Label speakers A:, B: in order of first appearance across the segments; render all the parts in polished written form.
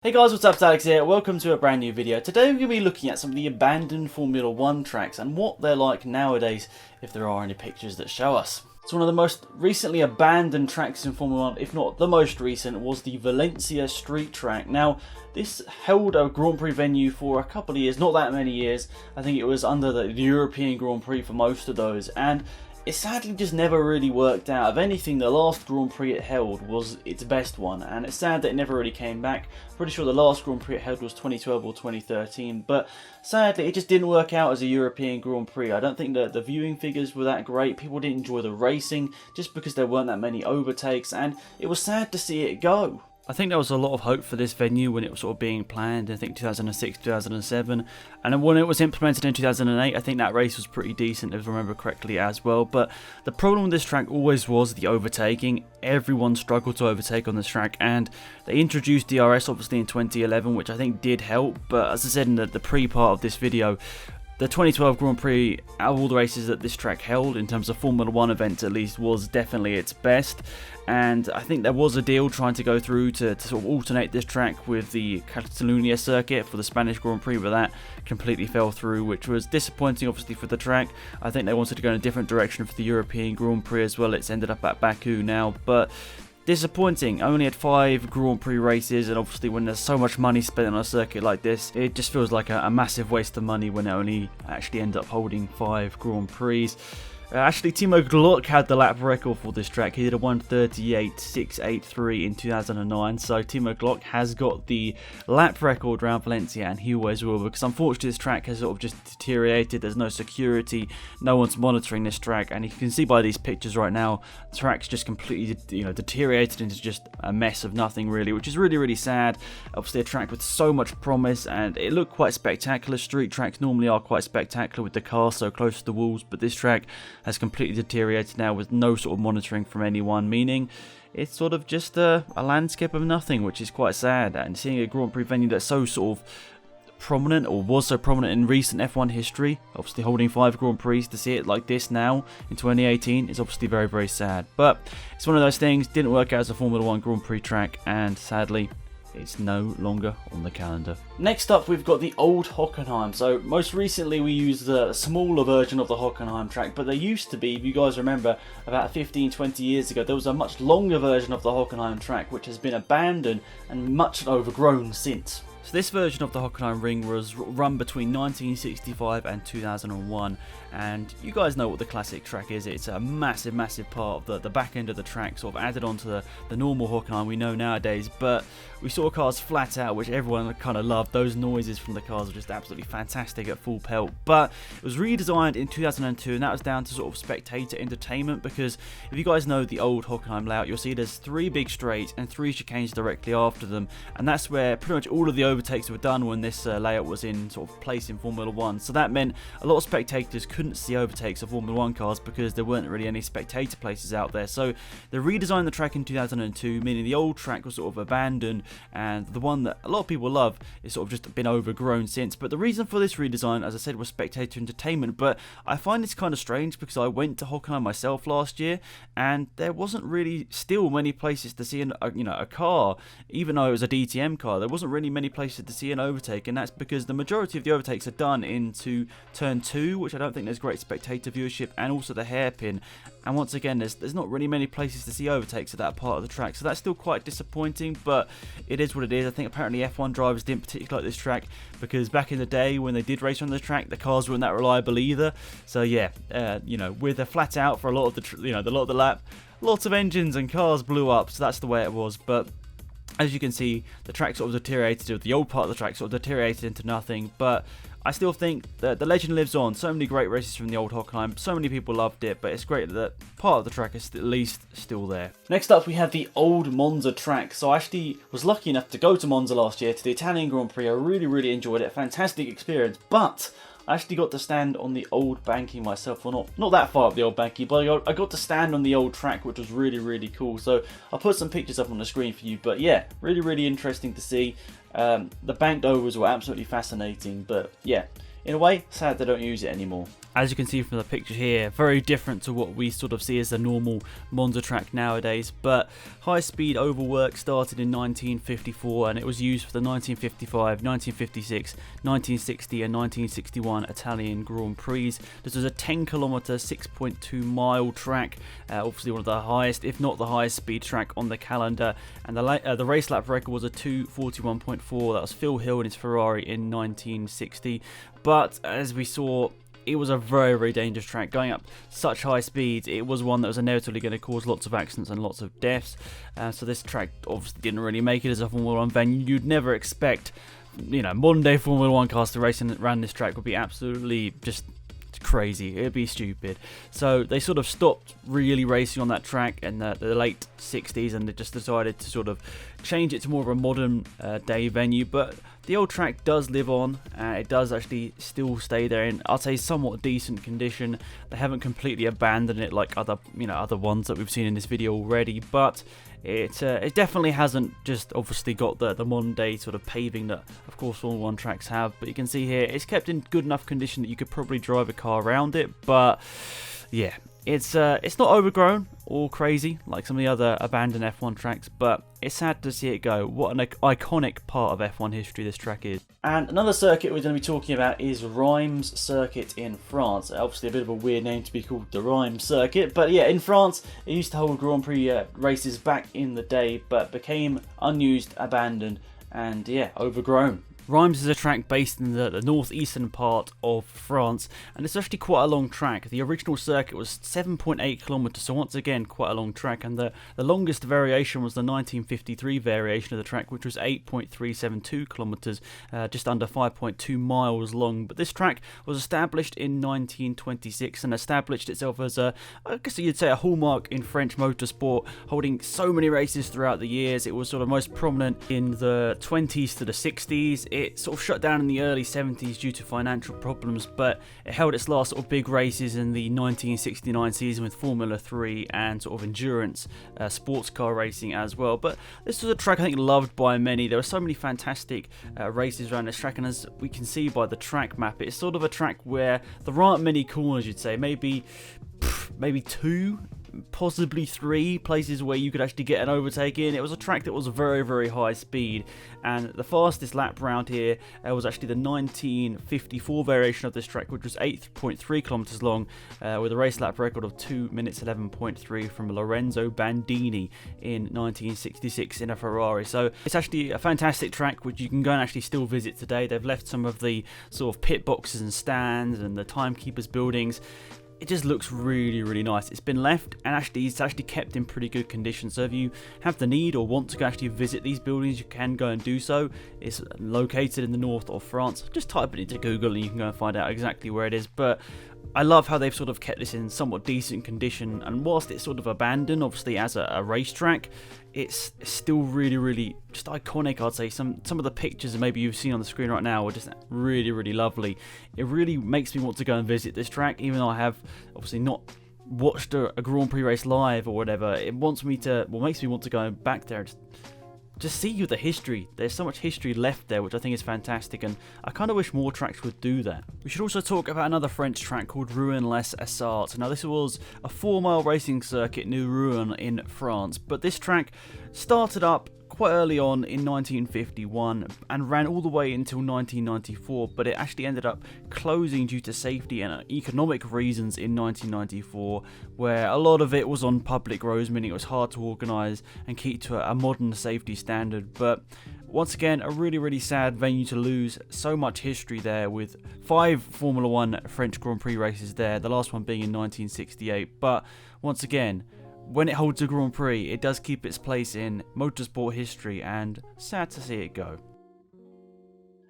A: Hey guys, what's up? It's Alex here. Welcome to a brand new video. Today we're going to be looking at some of the abandoned Formula 1 tracks and what they're like nowadays, if there are any pictures that show us. So one of the most recently abandoned tracks in Formula 1, if not the most recent, was the Valencia street track. Now, this held a Grand Prix venue for a couple of years, not that many years. I think it was under the European Grand Prix for most of those, and it sadly just never really worked out. If anything, the last Grand Prix it held was its best one, and it's sad that it never really came back. Pretty sure the last Grand Prix it held was 2012 or 2013, but sadly it just didn't work out as a European Grand Prix. I don't think that the viewing figures were that great. People didn't enjoy the racing just because there weren't that many overtakes, and it was sad to see it go. I think there was a lot of hope for this venue when it was sort of being planned, I think 2006, 2007, and then when it was implemented in 2008, I think that race was pretty decent if I remember correctly as well. But the problem with this track always was the overtaking. Everyone struggled to overtake on this track, and they introduced DRS obviously in 2011, which I think did help, but as I said in the pre-part of this video, the 2012 Grand Prix, out of all the races that this track held, in terms of Formula 1 events at least, was definitely its best. And I think there was a deal trying to go through to sort of alternate this track with the Catalonia circuit for the Spanish Grand Prix, but that completely fell through, which was disappointing obviously for the track. I think they wanted to go in a different direction for the European Grand Prix as well. It's ended up at Baku now, but disappointing. I only had 5 Grand Prix races, and obviously when there's so much money spent on a circuit like this, it just feels like a massive waste of money when it only actually ends up holding 5 Grand Prix. Actually, Timo Glock had the lap record for this track. He did a 1:38.683 in 2009. So Timo Glock has got the lap record around Valencia, and he always will, because unfortunately this track has sort of just deteriorated. There's no security, no one's monitoring this track, and you can see by these pictures right now, the track's just completely deteriorated into just a mess of nothing really, which is really sad. Obviously a track with so much promise, and it looked quite spectacular. Street tracks normally are quite spectacular with the cars so close to the walls, but this track has completely deteriorated now with no sort of monitoring from anyone, meaning it's sort of just a landscape of nothing, which is quite sad. And seeing a Grand Prix venue that's so sort of prominent, or was so prominent in recent F1 history, obviously holding 5 Grand Prix, to see it like this now in 2018 is obviously very sad. But it's one of those things, didn't work out as a Formula 1 Grand Prix track, and sadly it's no longer on the calendar. Next up, we've got the old Hockenheim. So most recently we used a smaller version of the Hockenheim track, but there used to be, if you guys remember, about 15-20 years ago, there was a much longer version of the Hockenheim track which has been abandoned and much overgrown since. So this version of the Hockenheim ring was run between 1965 and 2001, and you guys know what the classic track is. It's a massive part of the back end of the track, sort of added onto the normal Hockenheim we know nowadays, but we saw cars flat out, which everyone kind of loved. Those noises from the cars were just absolutely fantastic at full pelt. But it was redesigned in 2002, and that was down to sort of spectator entertainment, because if you guys know the old Hockenheim layout, you'll see there's 3 big straights and 3 chicanes directly after them, and that's where pretty much all of the overtakes were done when this layout was in sort of place in Formula 1. So that meant a lot of spectators couldn't see overtakes of Formula 1 cars because there weren't really any spectator places out there. So they redesigned the track in 2002, meaning the old track was sort of abandoned, and the one that a lot of people love is sort of just been overgrown since. But the reason for this redesign, as I said, was spectator entertainment. But I find this kind of strange because I went to Hockenheim myself last year, and there wasn't really still many places to see a car, even though it was a DTM car. There wasn't really many places to see an overtake, and that's because the majority of the overtakes are done into turn 2, which I don't think there's great spectator viewership, and also the hairpin. And once again, there's not really many places to see overtakes at that part of the track, so that's still quite disappointing, but it is what it is. I think apparently F1 drivers didn't particularly like this track, because back in the day when they did race on the track, the cars weren't that reliable either. So yeah, with a flat out for a lot of the lap, lots of engines and cars blew up, so that's the way it was. But as you can see, the track sort of deteriorated, the old part of the track sort of deteriorated into nothing, but I still think that the legend lives on. So many great races from the old Hockenheim, so many people loved it, but it's great that part of the track is at least still there. Next up, we have the old Monza track. So I actually was lucky enough to go to Monza last year to the Italian Grand Prix. I really enjoyed it, fantastic experience, but I actually got to stand on the old banking myself. Well, not that far up the old banking, but I got to stand on the old track, which was really cool. So I'll put some pictures up on the screen for you, but yeah, really interesting to see. The banked overs were absolutely fascinating, but yeah, in a way, sad they don't use it anymore. as you can see from the picture here, very different to what we sort of see as the normal Monza track nowadays. But high-speed oval work started in 1954 and it was used for the 1955, 1956, 1960 and 1961 Italian Grand Prix. This was a 10-kilometer, 6.2-mile track, obviously one of the highest, if not the highest speed track on the calendar. And the race lap record was a 2:41.4. That was Phil Hill in his Ferrari in 1960. But as we saw, it was a very, very dangerous track. Going up such high speeds, it was one that was inevitably going to cause lots of accidents and lots of deaths. So this track obviously didn't really make it as a Formula 1 venue. You'd never expect, modern day Formula 1 cars to race around this track would be absolutely just crazy. It'd be stupid. So they sort of stopped really racing on that track in the late 60s, and they just decided to sort of change it to more of a modern day venue. But the old track does live on. It does actually still stay there in, I'd say, somewhat decent condition. They haven't completely abandoned it like other ones that we've seen in this video already, but it definitely hasn't just obviously got the modern day sort of paving that of course Formula 1 tracks have. But you can see here it's kept in good enough condition that you could probably drive a car around it. But yeah, it's not overgrown or crazy like some of the other abandoned F1 tracks, but it's sad to see it go. What an iconic part of F1 history this track is. And another circuit we're going to be talking about is Reims Circuit in France. Obviously a bit of a weird name to be called the Reims Circuit, but yeah, in France it used to hold Grand Prix races back in the day, but became unused, abandoned, and yeah, overgrown. Reims is a track based in the northeastern part of France, and it's actually quite a long track. The original circuit was 7.8 kilometers, so once again quite a long track, and the longest variation was the 1953 variation of the track, which was 8.372 kilometers, just under 5.2 miles long. But this track was established in 1926 and established itself as I guess you'd say a hallmark in French motorsport, holding so many races throughout the years. It was sort of most prominent in the 20s to the 60s. It sort of shut down in the early 70s due to financial problems, but it held its last sort of big races in the 1969 season with Formula 3 and sort of endurance sports car racing as well. But this was a track I think loved by many. There were so many fantastic races around this track, and as we can see by the track map, it's sort of a track where there aren't many corners, you'd say. Maybe 2, possibly 3 places where you could actually get an overtake in. It was a track that was very, very high speed, and the fastest lap round here was actually the 1954 variation of this track, which was 8.3 kilometers long, with a race lap record of 2 minutes 11.3 from Lorenzo Bandini in 1966 in a Ferrari. So it's actually a fantastic track which you can go and actually still visit today. They've left some of the sort of pit boxes and stands and the timekeepers buildings. It just looks really, really nice. It's been left, and actually it's actually kept in pretty good condition. So if you have the need or want to actually visit these buildings, you can go and do so. It's located in the north of France. Just type it into Google and you can go and find out exactly where it is. But I love how they've sort of kept this in somewhat decent condition, and whilst it's sort of abandoned obviously as a racetrack, it's still really, really just iconic. I'd say some of the pictures that maybe you've seen on the screen right now are just really, really lovely. It really makes me want to go and visit this track, even though I have obviously not watched a Grand Prix race live or whatever. It makes me want to go back there and just see the history. There's so much history left there, which I think is fantastic, and I kind of wish more tracks would do that. We should also talk about another French track called Rouen-les-Essarts. Now this was a 4-mile racing circuit near Rouen in France, but this track started up quite early on in 1951 and ran all the way until 1994, but it actually ended up closing due to safety and economic reasons in 1994, where a lot of it was on public roads, meaning it was hard to organise and keep to a modern safety standard. But once again, a really, really sad venue to lose. So much history there, with 5 Formula 1 French Grand Prix races there, the last one being in 1968. But once again, when it holds a Grand Prix, it does keep its place in motorsport history, and sad to see it go.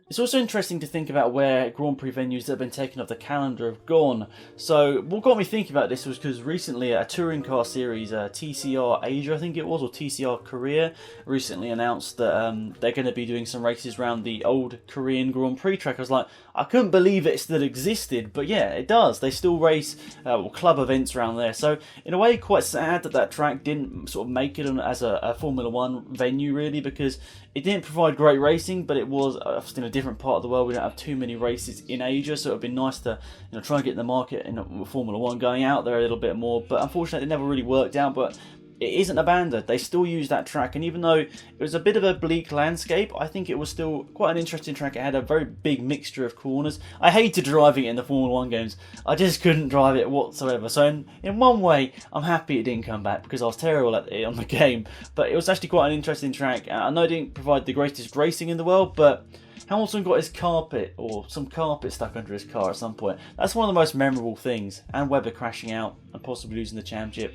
A: It's also interesting to think about where Grand Prix venues that have been taken off the calendar have gone. So what got me thinking about this was because recently a touring car series, TCR Asia I think it was, or TCR Korea, recently announced that they're going to be doing some races around the old Korean Grand Prix track. I was like, I couldn't believe it still existed, but yeah, it does. They still race club events around there. So in a way, quite sad that that track didn't sort of make it as a Formula 1 venue really, because It didn't provide great racing, but it was in a different part of the world. We don't have too many races in Asia, so it would be nice to try and get the market in Formula 1 going out there a little bit more. But unfortunately, it never really worked out. But it isn't abandoned. They still use that track, and even though it was a bit of a bleak landscape, I think it was still quite an interesting track. It had a very big mixture of corners. I hated driving it in the Formula 1 games. I just couldn't drive it whatsoever. So in one way, I'm happy it didn't come back because I was terrible at it on the game. But it was actually quite an interesting track. I know it didn't provide the greatest racing in the world, but Hamilton got his carpet, or some carpet stuck under his car at some point. That's one of the most memorable things. And Webber crashing out and possibly losing the championship.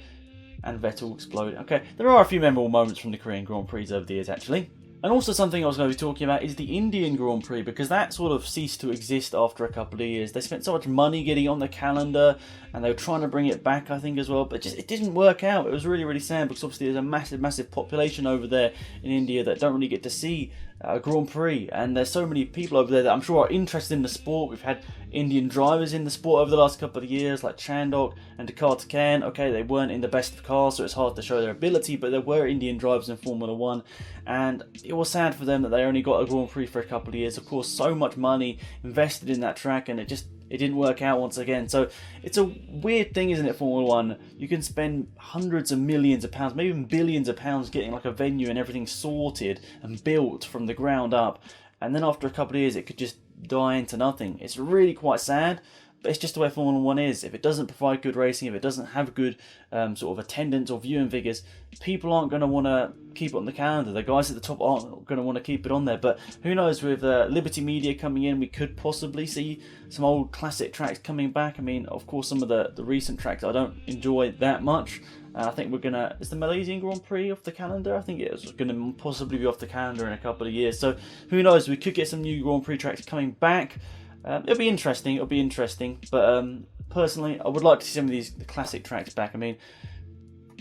A: And Vettel exploded. Okay, there are a few memorable moments from the Korean Grand Prix over the years, actually. And also something I was going to be talking about is the Indian Grand Prix, because that sort of ceased to exist after a couple of years. They spent so much money getting on the calendar, and they were trying to bring it back, I think, as well, but it didn't work out. It was really, really sad, because obviously there's a massive, massive population over there in India that don't really get to see a Grand Prix, and there's so many people over there that I'm sure are interested in the sport. We've had Indian drivers in the sport over the last couple of years, like Chandok and Dakota Khan. Okay, they weren't in the best of cars, so it's hard to show their ability, but there were Indian drivers in Formula 1, and it was sad for them that they only got a Grand Prix for a couple of years. Of course, so much money invested in that track, and it didn't work out once again. So it's a weird thing, isn't it, Formula 1? You can spend hundreds of millions of pounds, maybe even billions of pounds getting like a venue and everything sorted and built from the ground up, and then after a couple of years it could just die into nothing. It's really quite sad, but it's just the way Formula 1 is. If it doesn't provide good racing, if it doesn't have good sort of attendance or viewing figures, people aren't going to want to keep it on the calendar. The guys at the top aren't going to want to keep it on there. But who knows, with Liberty Media coming in, we could possibly see some old classic tracks coming back. I mean, of course, some of the recent tracks I don't enjoy that much. I think we're going to... Is the Malaysian Grand Prix off the calendar? I think it's going to possibly be off the calendar in a couple of years. So who knows, we could get some new Grand Prix tracks coming back. It'll be interesting, but personally, I would like to see some of these classic tracks back. I mean,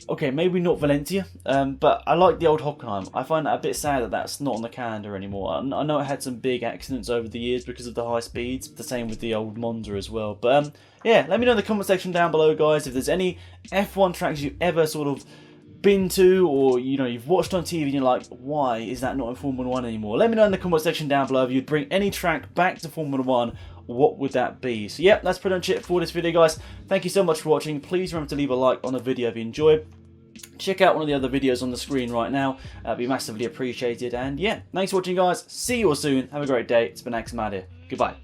A: okay, maybe not Valencia, but I like the old Hockenheim. I find that a bit sad that that's not on the calendar anymore. I know it had some big accidents over the years because of the high speeds, the same with the old Monza as well. But yeah, let me know in the comment section down below, guys, if there's any F1 tracks you've ever sort of been to, or you've watched on TV and you're like, why is that not in Formula 1 anymore? Let me know in the comment section down below. If you'd bring any track back to Formula 1, what would that be? So yeah, that's pretty much it for this video, guys. Thank you so much for watching. Please remember to leave a like on the video if you enjoyed. Check out one of the other videos on the screen right now. It'd be massively appreciated. And yeah, thanks for watching, guys. See you all soon. Have a great day. It's been Axel here. Goodbye.